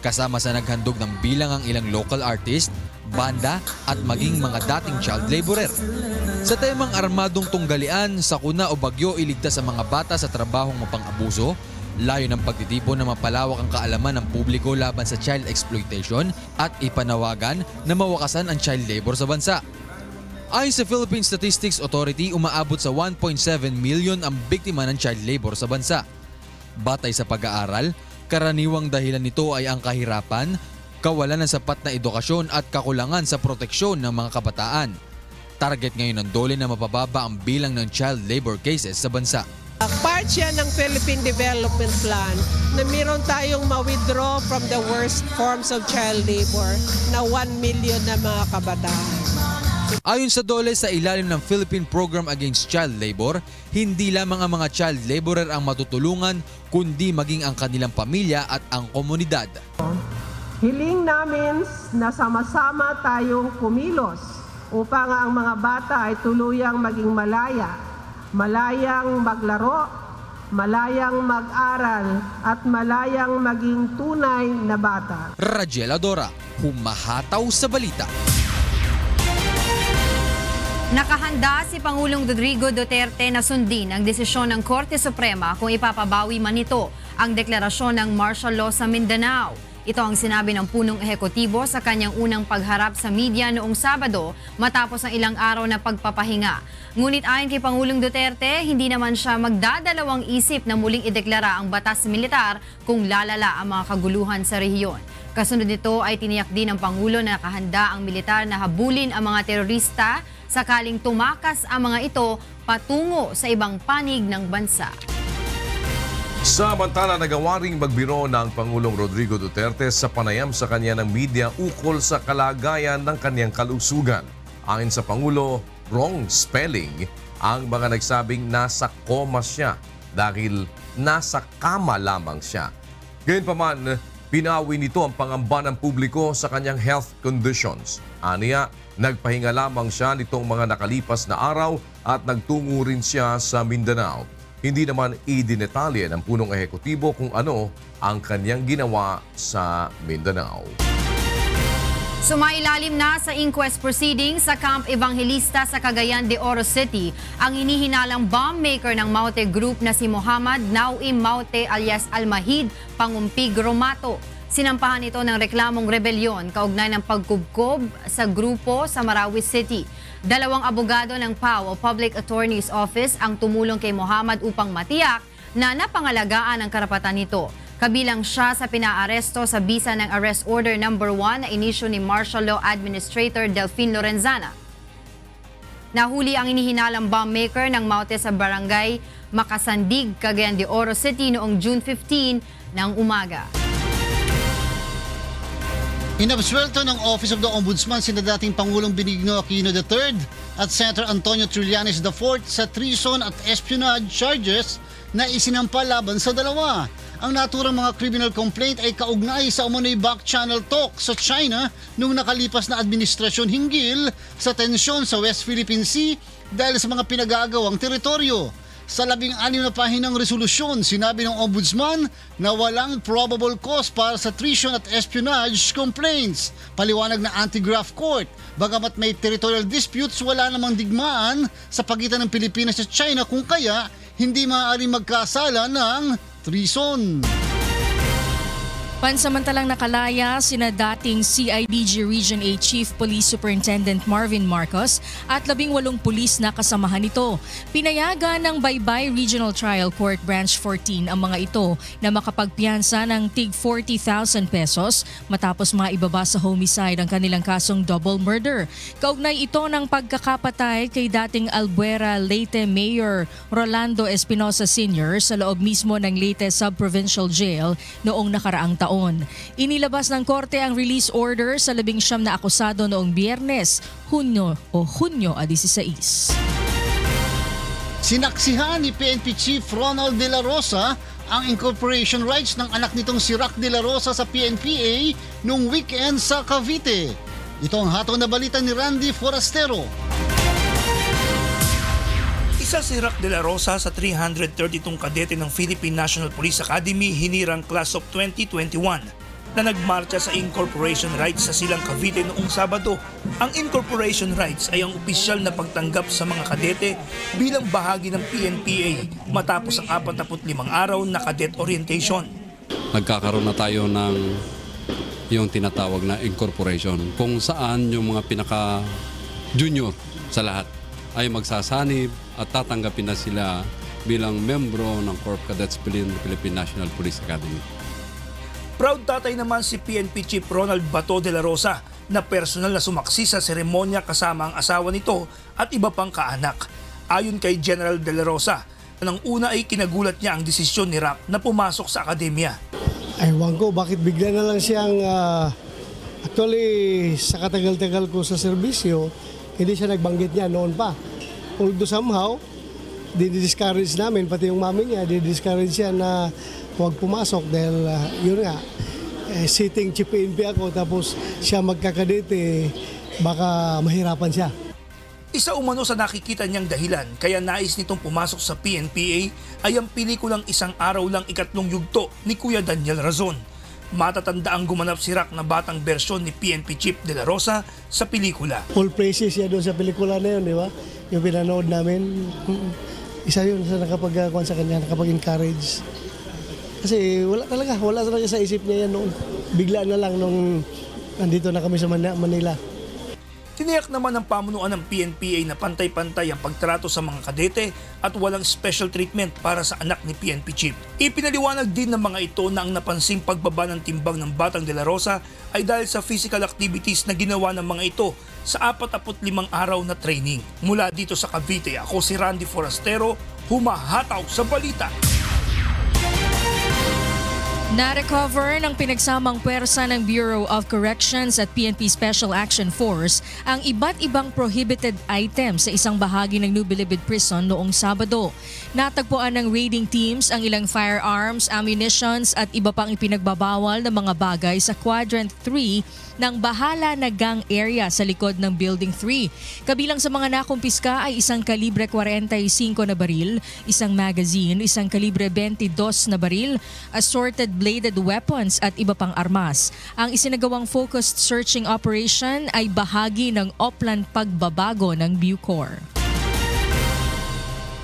Speaker 22: Kasama sa naghandog ng bilang ang ilang local artist, banda at maging mga dating child laborer. Sa temang armadong tunggalian, sakuna o bagyo iligtas sa mga bata sa trabahong mapang-abuso, layo ng pagtitipon na mapalawak ang kaalaman ng publiko laban sa child exploitation at ipanawagan na mawakasan ang child labor sa bansa. Ayon sa Philippine Statistics Authority, umaabot sa 1.7 million ang biktima ng child labor sa bansa. Batay sa pag-aaral, karaniwang dahilan nito ay ang kahirapan, kawalan ng sapat na edukasyon at kakulangan sa proteksyon ng mga kabataan. Target ngayon ng DOLE na mapababa ang bilang ng child labor cases sa bansa.
Speaker 23: Part siya ng Philippine Development Plan na meron tayong ma-withdraw from the worst forms of child labor na 1 million na mga kabataan.
Speaker 22: Ayon sa DOLE, sa ilalim ng Philippine Program Against Child Labor, hindi lamang ang mga child laborer ang matutulungan, kundi maging ang kanilang pamilya at ang komunidad.
Speaker 23: Hiling namin na sama-sama tayong kumilos upang ang mga bata ay tuluyang maging malaya, malayang maglaro, malayang mag-aral at malayang maging tunay na bata.
Speaker 22: Rajel Adora, humahataw sa balita.
Speaker 19: Nakahanda si Pangulong Rodrigo Duterte na sundin ang desisyon ng Korte Suprema kung ipapabawi man ito ang deklarasyon ng martial law sa Mindanao. Ito ang sinabi ng punong ehekutibo sa kanyang unang pagharap sa media noong Sabado matapos ang ilang araw na pagpapahinga. Ngunit ayon kay Pangulong Duterte, hindi naman siya magdadalawang isip na muling ideklara ang batas militar kung lalala ang mga kaguluhan sa rehiyon. Kasunod nito ay tiniyak din ng Pangulo na nakahanda ang militar na habulin ang mga terorista sakaling tumakas ang mga ito patungo sa ibang panig ng bansa.
Speaker 14: Samantala, nagawa ring magbiro ng Pangulong Rodrigo Duterte sa panayam sa kanya ng media ukol sa kalagayan ng kanyang kalusugan. Ayon sa Pangulo, wrong spelling ang mga nagsabing nasa coma siya dahil nasa kama lamang siya. Gayunpaman, pinawi nito ang pangamba ng publiko sa kanyang health conditions. Aniya, nagpahinga lamang siya nitong mga nakalipas na araw at nagtungo rin siya sa Mindanao. Hindi naman idinetalye ng punong ehekutibo kung ano ang kanyang ginawa sa Mindanao.
Speaker 19: Sumailalim na sa inquest proceedings sa Camp Evangelista sa Cagayan de Oro City ang hinihinalang bomb maker ng Maute Group na si Muhammad Nauim Maute alias Almahid Pangumpig Romato. Sinampahan ito ng reklamong rebelyon kaugnay ng pagkubkob sa grupo sa Marawi City. 2 abogado ng PAO o Public Attorney's Office ang tumulong kay Muhammad upang matiyak na napangalagaan ang karapatan nito. Kabilang siya sa pinaaresto sa bisa ng Arrest Order No. 1 na inisyu ni Martial Law Administrator Delphine Lorenzana. Nahuli ang inihinalang bomb maker ng Maute sa barangay Makasandig, Cagayan de Oro City noong June 15 ng umaga.
Speaker 13: Inabsuelto ng Office of the Ombudsman sina dating Pangulong Benigno Aquino III at Senator Antonio Trillanes IV sa treason at espionage charges na isinampa laban sa dalawa. Ang naturang mga criminal complaint ay kaugnay sa umunoy back channel talk sa China noong nakalipas na administrasyon hinggil sa tensyon sa West Philippine Sea dahil sa mga pinag-aagawang teritoryo. Sa 16 na pahinang resolusyon, sinabi ng Ombudsman na walang probable cause para sa treason at espionage complaints. Paliwanag na anti-graft court. Bagamat may territorial disputes, wala namang digmaan sa pagitan ng Pilipinas at China kung kaya hindi maaaring magkasala ng treason.
Speaker 3: Pansamantalang nakalaya sina dating CIDG Region A Chief Police Superintendent Marvin Marcos at 18 pulis na kasamahan nito. Pinayagan ng Baybay Regional Trial Court Branch 14 ang mga ito na makapagpiyansa ng tig 40,000 pesos matapos maibaba sa homicide ang kanilang kasong double murder. Kaugnay ito ng pagkakapatay kay dating Albuera Leyte Mayor Rolando Espinosa Sr. sa loob mismo ng Leyte Sub-Provincial Jail noong nakaraang taon. Inilabas ng korte ang release order sa 19 na akusado noong Biyernes, Hunyo 16.
Speaker 13: Sinaksihan ni PNP Chief Ronald De La Rosa ang incorporation rights ng anak nitong si Rack De La Rosa sa PNPA noong weekend sa Cavite. Ito ang hatol na balita ni Randy Forastero.
Speaker 4: Isa si Rack De La Rosa sa 332 kadete ng Philippine National Police Academy hinirang Class of 2021 na nagmarcha sa incorporation rights sa Silang Cavite noong Sabado. Ang incorporation rights ay ang opisyal na pagtanggap sa mga kadete bilang bahagi ng PNPA matapos ang 45 araw na cadet orientation.
Speaker 5: Nagkakaroon na tayo ng yung tinatawag na incorporation kung saan yung mga pinaka-junior sa lahat ay magsasanib at tatanggapin na sila bilang membro ng Corp Cadets Philippine National Police Academy.
Speaker 4: Proud tatay naman si PNP Chief Ronald Bato de la Rosa na personal na sumaksi sa seremonya kasama ang asawa nito at iba pang kaanak. Ayon kay General de la Rosa, nang una ay kinagulat niya ang desisyon ni Rack na pumasok sa akademya.
Speaker 7: Ewan ko bakit bigla na lang siyang actually sa katagal-tagal ko sa serbisyo, Hindi siya nagbanggit niya noon pa. Although somehow, di-discourage namin, pati yung mami niya, di-discourage siya na huwag pumasok dahil yun nga, sitting chief PNP ako tapos siya magkakadete, baka mahirapan siya.
Speaker 4: Isa umano sa nakikita niyang dahilan kaya nais nitong pumasok sa PNPA ay ang pelikulang Isang Araw Lang Ikatlong Yugto ni Kuya Daniel Razon. Matatanda ang gumanap si Rock na batang bersyon ni PNP Chief De La Rosa sa pelikula.
Speaker 7: Full praises siya doon sa pelikula na yun, di ba? Yung pinanood namin, isa yun sa nakapag-kuhan sa kanya, nakapag-encourage. Kasi wala talaga sa isip niya yan noon. Bigla na lang nung nandito na kami sa Manila.
Speaker 4: Tiniyak naman ng pamunuan ng PNPA na pantay-pantay ang pagtrato sa mga kadete at walang special treatment para sa anak ni PNP Chief. Ipinaliwanag din ng mga ito na ang napansing pagbaba ng timbang ng Batang De La Rosa ay dahil sa physical activities na ginawa ng mga ito sa 45 araw na training. Mula dito sa Cavite, ako si Randy Forastero, humahataw sa balita.
Speaker 3: Na-recover ng pinagsamang puwersa ng Bureau of Corrections at PNP Special Action Force ang iba't ibang prohibited items sa isang bahagi ng New Bilibid Prison noong Sabado. Natagpuan ng raiding teams ang ilang firearms, ammunitions at iba pang ipinagbabawal na mga bagay sa Quadrant 3 ng Bahala na Gang area sa likod ng Building 3. Kabilang sa mga nakumpiska ay isang kalibre 45 na baril, isang magazine, isang kalibre 22 na baril, assorted bladed weapons at iba pang armas. Ang isinagawang focused searching operation ay bahagi ng Oplan pagbabago ng Bucor.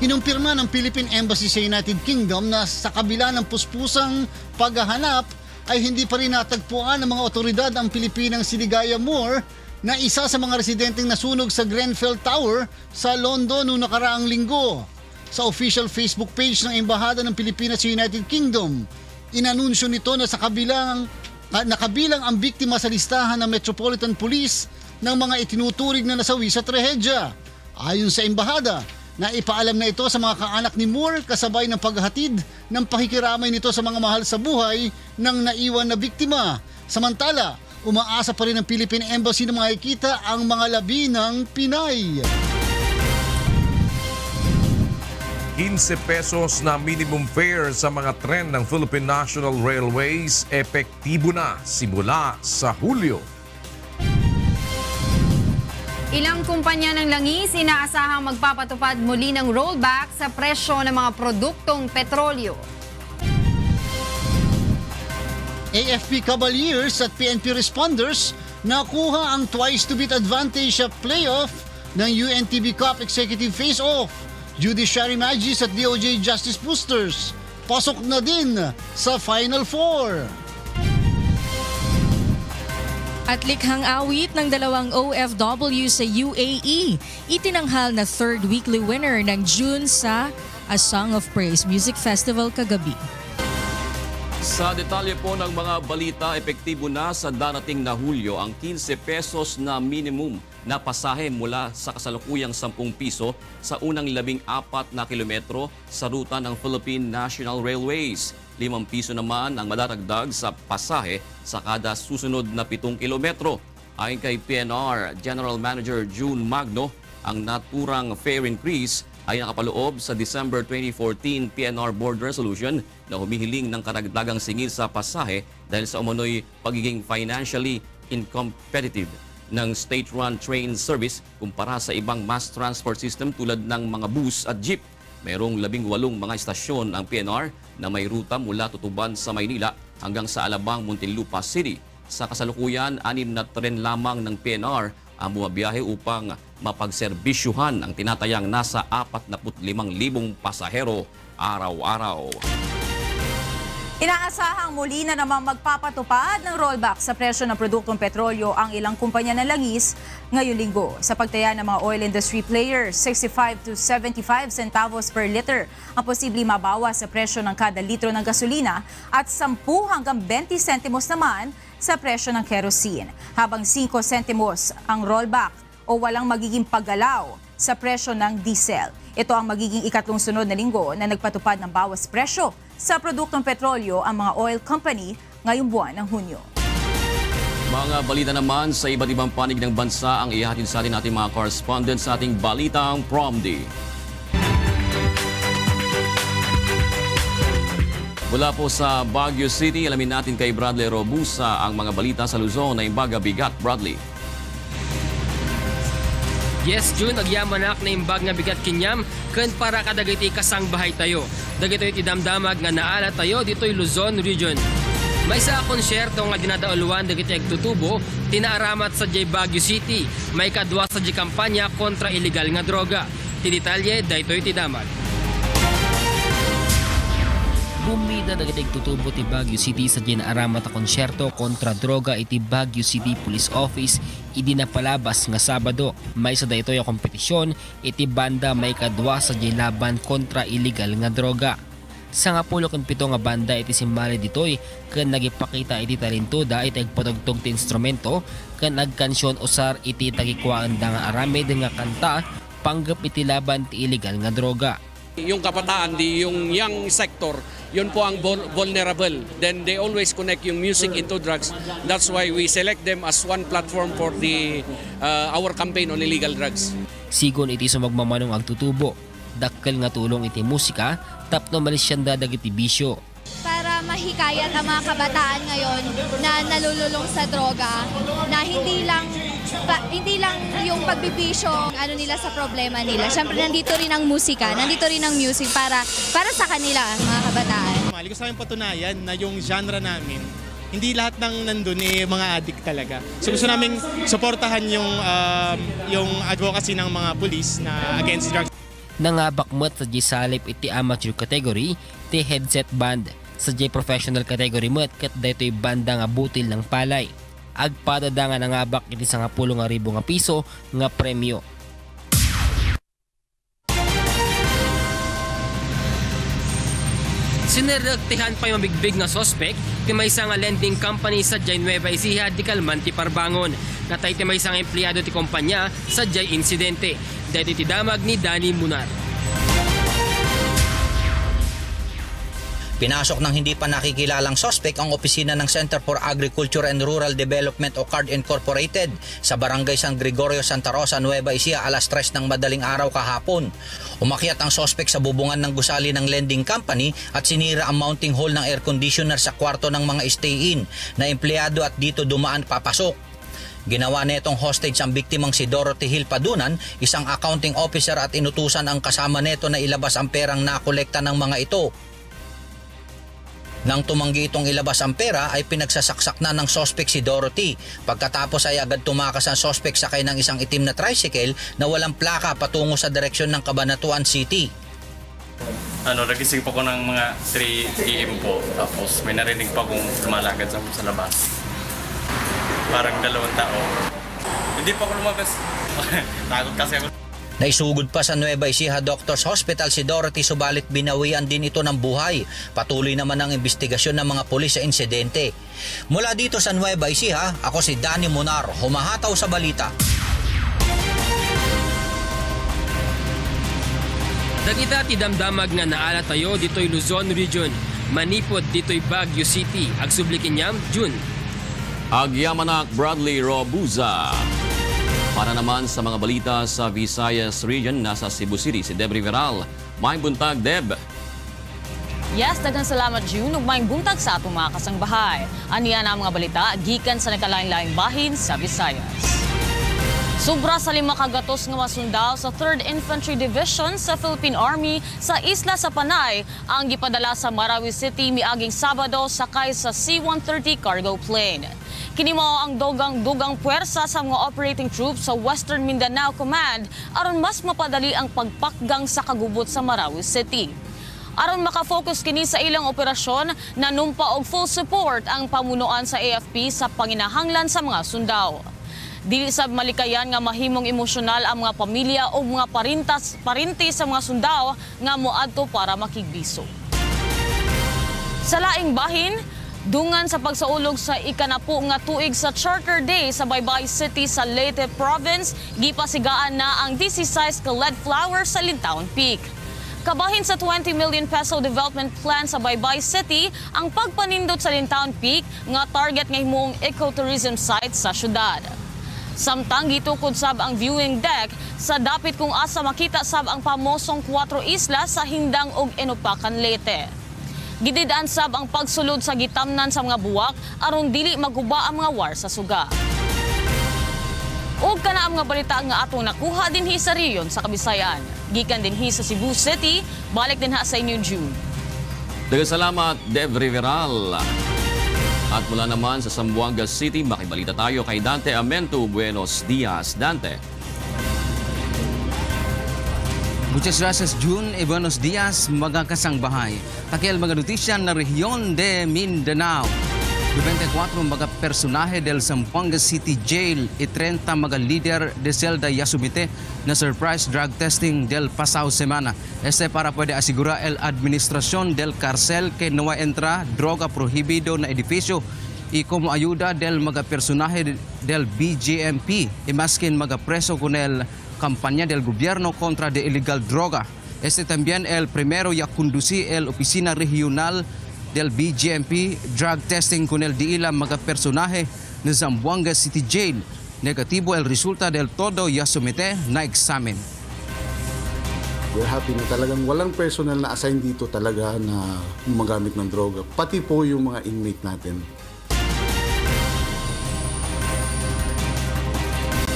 Speaker 13: Kinumpirma ng Philippine Embassy sa United Kingdom na sa kabila ng puspusang paghahanap ay hindi pa rin natagpuan ng mga otoridad ang Pilipinang si Ligaya Moore na isa sa mga residenteng nasunog sa Grenfell Tower sa London noong nakaraang linggo. Sa official Facebook page ng Embahada ng Pilipinas sa United Kingdom, inanunsyo nito na nakabilang ang biktima sa listahan ng Metropolitan Police ng mga itinuturing na nasawi sa trahedya. Ayon sa Embahada, naipaalam na ito sa mga kaanak ni Moore kasabay ng paghatid ng pakikiramay nito sa mga mahal sa buhay ng naiwan na biktima. Samantala, umaasa pa rin ang Philippine Embassy na makikita ang mga labi ng Pinay.
Speaker 14: 15 pesos na minimum fare sa mga tren ng Philippine National Railways epektibo na simula sa Hulyo.
Speaker 19: Ilang kumpanya ng langis inaasahang magpapatupad muli ng rollback sa presyo ng mga produktong petrolyo.
Speaker 13: AFP Cavaliers at PNP Responders nakuha ang twice-to-beat advantage sa playoff ng UNTV Cup Executive Face-Off. Judiciary Magis at DOJ Justice Boosters pasok na din sa Final Four.
Speaker 3: At likhang awit ng dalawang OFW sa UAE, itinanghal na third weekly winner ng June sa A Song of Praise Music Festival kagabi.
Speaker 1: Sa detalye po ng mga balita, epektibo na sa darating na Hulyo ang 15 pesos na minimum na pasahe mula sa kasalukuyang 10 piso sa unang 14 na kilometro sa ruta ng Philippine National Railways. 5 piso naman ang madaragdag sa pasahe sa kada susunod na 7 kilometro. Ayon kay PNR General Manager June Magno, ang naturang fare increase ay nakapaloob sa December 2014 PNR Board Resolution na humihiling ng karagdagang singil sa pasahe dahil sa umano'y pagiging financially incompetitive ng state-run train service kumpara sa ibang mass transport system tulad ng mga bus at jeep. Mayroong 18 mga istasyon ang PNR na may ruta mula Tutuban sa Maynila hanggang sa Alabang, Muntinlupa City. Sa kasalukuyan, 6 na tren lamang ng PNR ang bumabiyahe upang mapagserbisyuhan ang tinatayang nasa 45,000 pasahero araw-araw.
Speaker 6: Inaasahang muli na namang magpapatupad ng rollback sa presyo ng produktong petrolyo ang ilang kumpanya ng langis ngayong linggo. Sa pagtaya ng mga oil industry players, 65 to 75 centavos per liter ang posibleng mabawas sa presyo ng kada litro ng gasolina at 10 hanggang 20 sentimos naman sa presyo ng kerosene, habang 5 sentimos ang rollback o walang magiging paggalaw sa presyo ng diesel. Ito ang magiging ikatlong sunod na linggo na nagpatupad ng bawas presyo sa produktong petrolyo ang mga oil company ngayong buwan ng Hunyo.
Speaker 1: Mga balita naman sa iba't ibang panig ng bansa ang ihahatid sa atin mga correspondent sa ating Balitang Prom Day. Mula po sa Baguio City, alamin natin kay Bradley Robusa ang mga balita sa Luzon na imbaga bigat. Bradley.
Speaker 8: Yes, June, agyamanak na imbag nga bigat kinyam kan para kadagiti kasang bahay tayo. Dagitoy idamdamag nga naala tayo dito'y Luzon Region. May sa konsyerto nga dinadauluan dagiti agtutubo, tinaaramat sa J Baguio City. May kadwa sa J kampanya kontra illegal nga droga. Tidetalye daytoy tidamag. Bumida dagiti agtutubo ti Baguio City sa dinaaramat a konsyerto kontra droga iti Baguio City Police Office idi napalabas nga Sabado. May sa daytoy a kompetisyon iti banda may kadwa sa laban kontra illegal nga droga. Sa nga 17 nga banda iti simbali ditoy ken nagipakita iti talentoda iti agpatugtog ti instrumento ken nagkansyon usar iti tagikwaan da nga aramid nga kanta panggap iti laban ti illegal nga droga.
Speaker 9: Yung kabataan, yung young sector, yun po ang vulnerable. Then they always connect yung music into drugs. That's why we select them as one platform for the our campaign on illegal drugs.
Speaker 8: Sigon iti sumagmamanong agtutubo. Dakkel nga tulong iti musika, tapno malisyanda dagiti bisyo.
Speaker 10: Para mahikayat ang mga kabataan ngayon na nalululong sa droga, na hindi lang yung pagbibisyo nila sa problema nila. Siyempre nandito rin ang musika, nandito rin ang music para sa kanila mga kabataan.
Speaker 24: Gusto namin patunayan na yung genre namin, hindi lahat ng nandun mga addict talaga. So gusto namin suportahan yung advocacy ng mga pulis na against drugs.
Speaker 8: Nangabakmat sa J-Salip iti amateur category, ti headset band. Sa J-Professional category mat kat daytoy banda nga butil ng palay. Agpadada nga nangabak iti 10,000 nga piso nga premyo. Siniragtihan pa yung mabigbig nga sospek ti maysa nga lending company sa J Nueva Ecija di Calman ti Parbangon. Natay ti maysa nga empleyado ti kumpanya sa J insidente. Dahil ti damag ni Danny Munar.
Speaker 25: Pinasok ng hindi pa nakikilalang sospek ang opisina ng Center for Agriculture and Rural Development o CARD Incorporated sa Barangay San Gregorio, Santa Rosa, Nueva Ecija alas 3 ng madaling araw kahapon. Umakyat ang sospek sa bubungan ng gusali ng lending company at sinira ang mounting hole ng air conditioner sa kwarto ng mga stay-in na empleyado at dito dumaan papasok. Ginawa netong hostage ang biktimang si Dorothy Hill Padunan, isang accounting officer at inutusan ang kasama neto na ilabas ang perang nakolekta ng mga ito. Nang tumanggi itong ilabas ang pera ay pinagsasaksak na ng sospek si Dorothy. Pagkatapos ay agad tumakas ang sospek sakay ng isang itim na tricycle na walang plaka patungo sa direksyon ng Cabanatuan City.
Speaker 26: Nagising pa ko ng mga 3 AM po, tapos may narinig pa kong lumalagad sa labas. Parang 2 tao. Hindi pa ako lumabas. Takot kasi ako.
Speaker 25: Naisugod pa sa Nueva Ecija Doctors Hospital si Dorothy subalit binawian din ito ng buhay. Patuloy naman ang investigasyon ng mga pulis sa insidente. Mula dito sa Nueva Ecija, ako si Danny Munar, humahataw sa balita.
Speaker 8: Dagita ti damdamag nga naala tayo dito'y Luzon Region. Manipod dito'y Baguio City. Agsublikin niyam, June.
Speaker 1: Agyamanak Bradley Robusa. Para naman sa mga balita sa Visayas Region, nasa Cebu City, si Deb Riveral. Maayong buntag, Deb.
Speaker 27: Yes, daghang salamat, June. Ug maayong buntag sa atong mga kasangbahay. Aniya na ang mga balita, gikan sa nakalain-laing bahin sa Visayas. Sobra sa 5 kagatos nga masundal sa 3rd Infantry Division sa Philippine Army sa Isla sa Panay ang gipadala sa Marawi City miaging Sabado sakay sa C-130 cargo plane. Kini mao ang dugang puwersa sa mga operating troops sa Western Mindanao Command aron mas mapadali ang pagpakgang sa kagubot sa Marawi City. Aron makafocus kini sa ilang operasyon, nanumpa og full support ang pamunuan sa AFP sa panginahanglan sa mga sundao. Dili sab malikayan nga mahimong emosyonal ang mga pamilya o mga parinti sa mga sundao nga moadto para makigbiso. Sa laing bahin, dungan sa pagsaulog sa ikanapo nga tuig sa Charter Day sa Baybay City sa Leyte Province, gipasigaan na ang 16 ka lead flowers sa Lintaon Peak. Kabahin sa 20 million peso development plan sa Baybay City ang pagpanindot sa Lintown Peak nga target nga himong ecotourism site sa syudad. Samtang gitukod sab ang viewing deck sa dapit kung asa makita sab ang pamosong 4 isla sa Hindang ug Inupakan Leyte. Gididaan sab ang pagsulod sa gitamnan sa mga buwak aron dili maguba ang mga war sa suga. Ug kana ang mga balita nga atong nakuha dinhi sa rehiyon sa Kabisayan. Gikan dinhi sa Cebu City, balik dinha sa inyo June.
Speaker 1: Daghang salamat, Dev Riveral. At mula naman sa Zamboanga City, makibalita tayo kay Dante Amento. Buenos dias, Dante.
Speaker 2: Muchas gracias, June. Buenos dias, mga kasangbahay. Takil mga notisya na rehiyon de Mindanao. 24 mga personahe del Zamboanga City Jail y 30 mga líder de celda ya sumite na surprise drug testing del pasado semana. Para puede asegurar el administración del cárcel que no entra droga prohibido na edificio y como ayuda del mga personaje del BJMP y maskin mga preso con el campaña del gobierno contra de ilegal droga. También el primero ya conducí el oficina regional del BJMP drug testing con el diila mga personaje ng Zamboanga City Jail. Negatibo el resulta del todo ya sumite na examen.
Speaker 11: We're happy na talagang walang personal na assign dito talaga na gumagamit ng droga. Pati po yung mga inmate natin.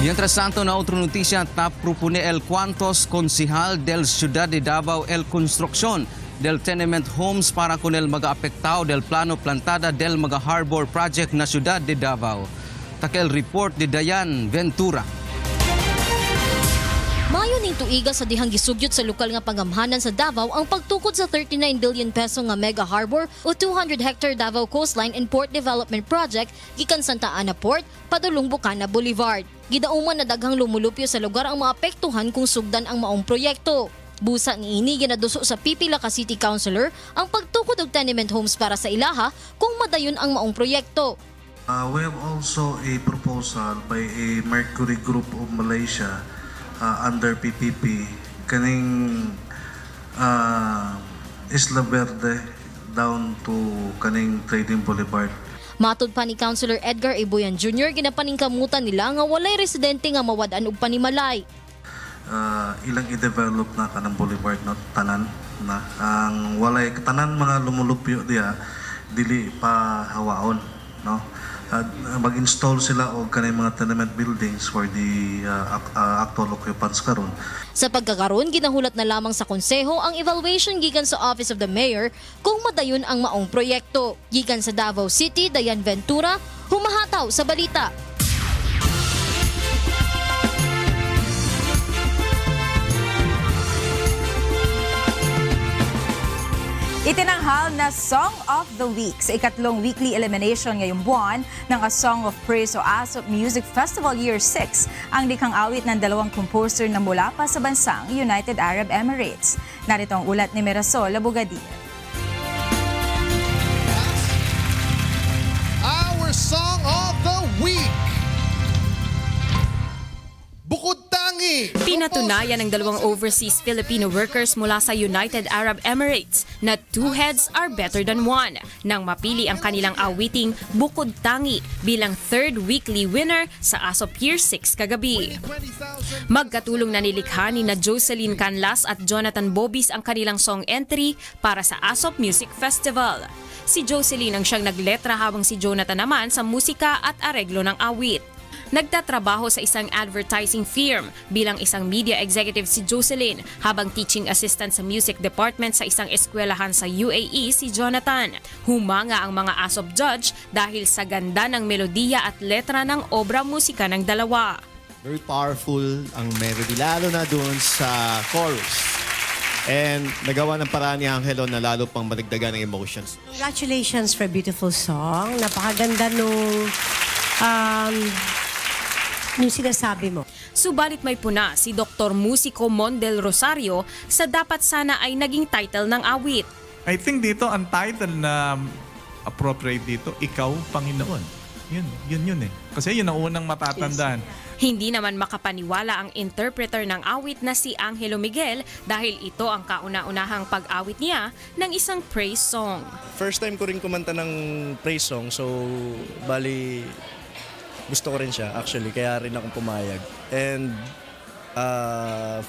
Speaker 2: Mientras tanto, na otra noticia, propone el cuantos concejal del Ciudad de Davao el construcción del tenement homes para con el mga apektado del plano plantada del mga harbor project na Ciudad de Davao. Takel report de Dayan Ventura.
Speaker 12: Mayo ning tuiga sa dihang gisugyot sa lokal nga pangamhanan sa Davao ang pagtukod sa 39 billion peso nga mega harbor o 200 hectare Davao Coastline and Port Development Project gikan Santa Ana Port padulong Bukana Boulevard. Gidauman na daghang lumulupyo sa lugar ang maapektuhan kung sugdan ang maong proyekto. Busa niini ginaduso sa pipila ka city councilor ang pagtukod og tenement homes para sa ilaha kung madayon ang maong proyekto.
Speaker 15: We have also a proposal by a Mercury Group of Malaysia under PPP kaning Isla Verde down to kaning Trading Boulevard.
Speaker 12: Matod pa ni Councilor Edgar Iboyan Jr. ginapaningkamutan nila nga walay residente nga mawad-an og panimalay.
Speaker 15: Ilang i-develop na kanang boulevard no tanan na ang walay tanan mga lumulupyo diha dili pa hawaon no mag-install sila og kanay mga tenement buildings for the actual occupants karon.
Speaker 12: Sa pagkakaroon ginahulat na lamang sa konseho ang evaluation gikan sa Office of the Mayor kung madayon ang maong proyekto. Gikan sa Davao City, Dayan Ventura, humahataw sa balita.
Speaker 6: Itinanghal na Song of the Week sa ikatlong weekly elimination ngayong buwan ng A Song of Praise o ASOP Music Festival Year 6 ang likhang awit ng dalawang composer na mula pa sa bansang United Arab Emirates. Narito ang ulat ni Mirasol Abugadir.
Speaker 16: Our Song of the Week! Bukod tangi!
Speaker 3: Pinatunayan ng dalawang overseas Filipino workers mula sa United Arab Emirates na two heads are better than one nang mapili ang kanilang awiting Bukod Tangi bilang third weekly winner sa ASOP Year 6 kagabi. Magkatulong na nilikha ni na Jocelyn Canlas at Jonathan Bobis ang kanilang song entry para sa ASOP Music Festival. Si Jocelyn ang siyang nagletra habang si Jonathan naman sa musika at areglo ng awit. Nagtatrabaho sa isang advertising firm bilang isang media executive si Jocelyn habang teaching assistant sa music department sa isang eskwelahan sa UAE si Jonathan. Humanga ang mga ASOP judge dahil sa ganda ng melodiya at letra ng obra musika ng dalawa.
Speaker 16: Very powerful ang melody lalo na doon sa chorus. And nagawa ng paraan ni Angelo na lalo pang madagdagan ng emotions.
Speaker 17: Congratulations for a beautiful song. Napakaganda nung yung sinasabi mo.
Speaker 3: Subalit may puna si Dr. Musico Mon del Rosario sa dapat sana ay naging title ng awit.
Speaker 18: I think dito ang title na appropriate dito, Ikaw, Panginoon.
Speaker 5: Yun eh. Kasi yun ang unang matatandaan.
Speaker 3: Hindi naman makapaniwala ang interpreter ng awit na si Angelo Miguel dahil ito ang kauna-unahang pag-awit niya ng isang praise song.
Speaker 7: First time ko rin kumanta ng praise song, so bali gusto ko rin siya actually, kaya rin akong pumayag. And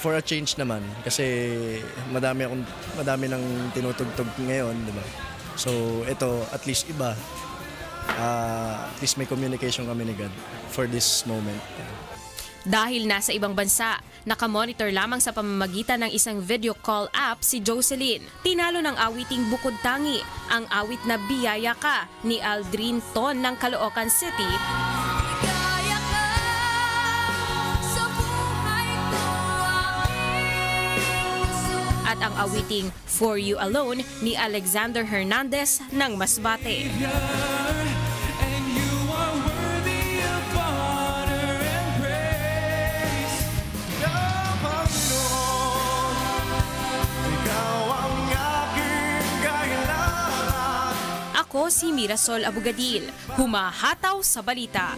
Speaker 7: for a change naman, kasi madami nang tinutugtog ngayon, di ba? So ito, at least iba. At least may communication kami ni God for this moment.
Speaker 3: Dahil nasa ibang bansa, nakamonitor lamang sa pamamagitan ng isang video call app si Jocelyn. Tinalo ng awiting Bukod Tangi, ang awit na Biyaya Ka ni Aldrin Ton ng Caloocan City. At ang awiting For You Alone ni Alexander Hernandez ng Masbate. Ako si Mirasol Abugadil, humahataw sa balita.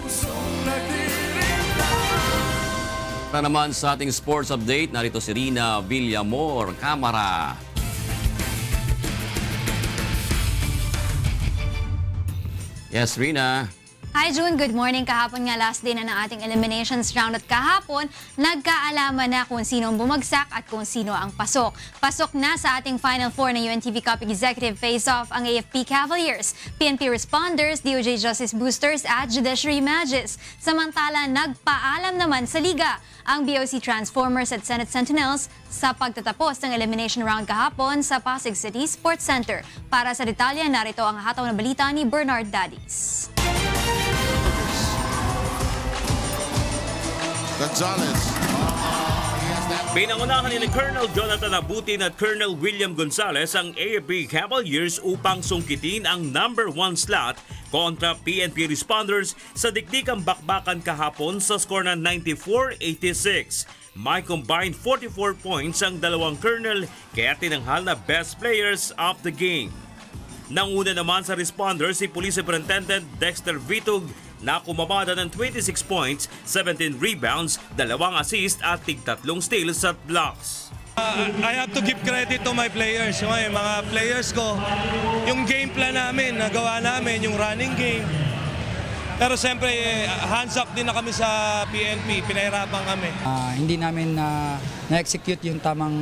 Speaker 1: Para naman sa ating sports update, narito si Rina Villamor, Kamara. Yes, Rina.
Speaker 18: Hi June, good morning. Kahapon nga last day na ng ating eliminations round at kahapon nagkaalaman na kung sino ang bumagsak at kung sino ang pasok. Pasok na sa ating Final Four na UNTV Cup Executive Face-Off ang AFP Cavaliers, PNP Responders, DOJ Justice Boosters at Judiciary Mages. Samantala, nagpaalam naman sa Liga ang BOC Transformers at Senate Sentinels sa pagtatapos ng elimination round kahapon sa Pasig City Sports Center. Para sa detalye, narito ang hataw na balita ni Bernard Dadis.
Speaker 20: Pinangunahan ni Colonel Jonathan Abutin at Colonel William Gonzales ang AFP Cavaliers upang sungkitin ang #1 slot kontra PNP Responders sa dikdikang bakbakan kahapon sa score na 94-86. May combined 44 points ang dalawang colonel kaya tinanghal na best players of the game. Nanguna naman sa Responders si Police Superintendent Dexter Vitug na kumamada ng 26 points, 17 rebounds, 2 assist at 3 steals at blocks.
Speaker 21: I have to give credit to my players. Yung mga players ko, yung game plan namin, nagawa namin, yung running game. Pero siyempre, hands up din na kami sa PNP, pinahirapan kami.
Speaker 22: Hindi namin na-execute yung tamang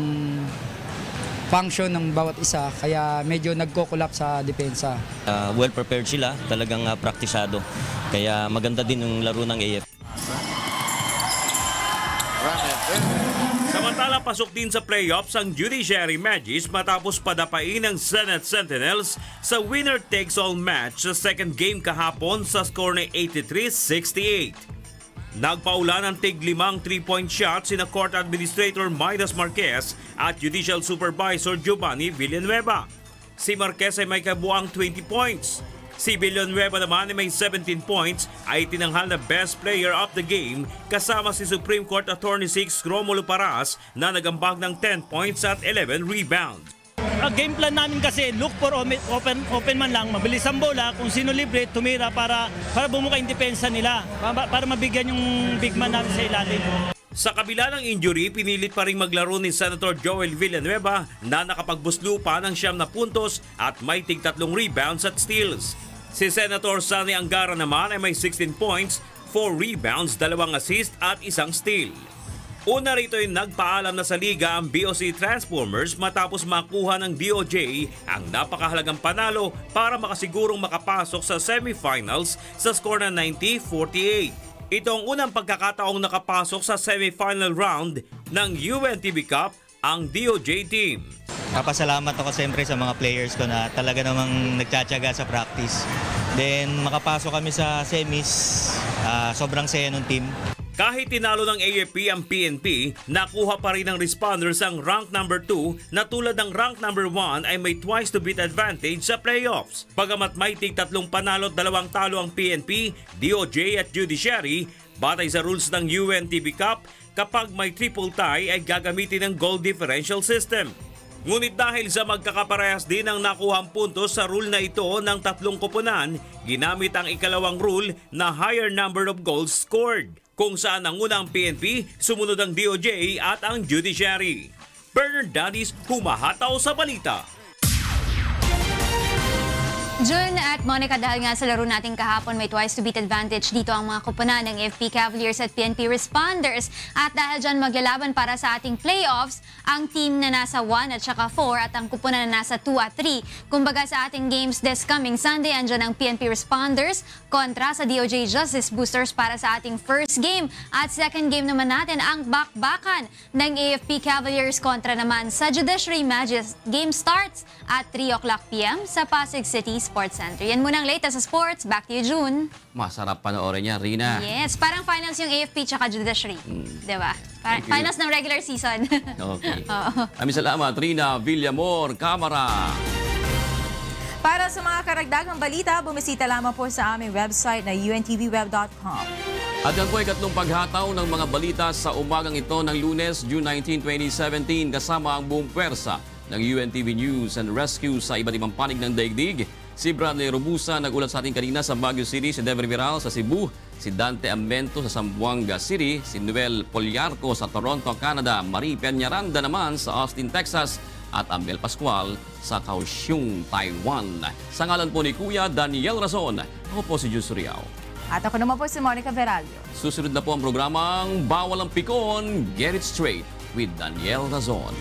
Speaker 22: function ng bawat isa, kaya medyo nagko-collapse sa depensa.
Speaker 23: Well prepared sila, talagang praktisado. Kaya maganda din yung laro ng AF.
Speaker 20: Samantala, pasok din sa playoffs ang Judiciary Mages matapos padapain ng Senate Sentinels sa winner-takes-all match sa second game kahapon sa score na 83-68. Nagpaula ng tig-5 3-point shots sina Court Administrator Midas Marquez at Judicial Supervisor Giovanni Villanueva. Si Marquez ay may kabuang 20 points. Si Villanueva naman ay may 17 points ay tinanghal na best player of the game kasama si Supreme Court Attorney 6 Romulo Paras na nagambag ng 10 points at 11 rebounds.
Speaker 28: Ang game plan namin kasi look for open man lang, mabilis ang bola, kung sino libre, tumira para bumuka yung depensa nila, para mabigyan yung big man namin sa ilalim.
Speaker 20: Sa kabila ng injury, pinilit pa rin maglaro ni Senator Joel Villanueva na nakapagbuslo pa ng 9 na puntos at may 3 rebounds at steals. Si Senator Sani Angara naman ay may 16 points, 4 rebounds, 2 assist at 1 steal. Una rito ay nagpaalam na sa liga ang BOC Transformers matapos makuha ng DOJ ang napakahalagang panalo para makasigurong makapasok sa semifinals sa score na 90-48. Ito ang unang pagkakataong nakapasok sa semifinal round ng UNTV Cup ang DOJ team.
Speaker 23: Papasalamat ako siyempre sa mga players ko na talaga namang nagtsatsaga sa practice. Then makapasok kami sa semis, sobrang saya ng team.
Speaker 20: Kahit tinalo ng AFP ang PNP, nakuha pa rin ng Responders ang rank number 2 na tulad ng rank number 1 ay may twice to beat advantage sa playoffs. Bagamat may 3 panalo at 2 talo ang PNP, DOJ at Judiciary, batay sa rules ng UNTV Cup, kapag may triple tie ay gagamitin ng goal differential system. Ngunit dahil sa magkakaparehas din ang nakuhang puntos sa rule na ito ng 3 koponan, ginamit ang ikalawang rule na higher number of goals scored, kung saan ang una ang PNP, sumunod ang DOJ at ang Judiciary. Bernard Dadis, humahataw sa balita.
Speaker 18: June at Monica, dahil nga sa laro natin kahapon, may twice to beat advantage dito ang mga koponan ng AFP Cavaliers at PNP Responders. At dahil dyan maglalaban para sa ating playoffs, ang team na nasa 1 at saka 4 at ang koponan na nasa 2 at 3. Kumbaga sa ating games this coming Sunday, andyan ang PNP Responders kontra sa DOJ Justice Boosters para sa ating first game. At second game naman natin ang bakbakan ng AFP Cavaliers kontra naman sa Judiciary Magic. Game starts at 3 o'clock p.m. sa Pasig City Sports Center. Yan muna ang latest sa sports. Back to you, June.
Speaker 1: Masarap panoorin niya, Rina.
Speaker 18: Yes, parang finals yung AFP tsaka Judiciary. Diba? Finals ng regular season.
Speaker 1: Okay. Maraming salamat, Rina Villamor, Camara.
Speaker 6: Para sa mga karagdagang balita, bumisita lamang po sa aming website na untvweb.com.
Speaker 1: At yan po ay katlong paghataw ng mga balita sa umagang ito ng Lunes, June 19, 2017, kasama ang buong pwersa ng UNTV News and Rescue sa iba't ibang panig ng daigdig. Si Bradley Robusa nagulat sa atin kanina sa Baguio City, si Dever Viral sa Cebu, si Dante Amento sa Zamboanga City, si Noel Poliarco sa Toronto, Canada, Marie Peñaranda naman sa Austin, Texas, at Ambel Pascual sa Kaohsiung, Taiwan. Sa ngalan po ni Kuya Daniel Razon, ako po si Jus Riao.
Speaker 6: At ako naman po si Monica Veralio.
Speaker 1: Susunod na po ang programang Bawal ang Pikon, Get It Straight with Daniel Razon.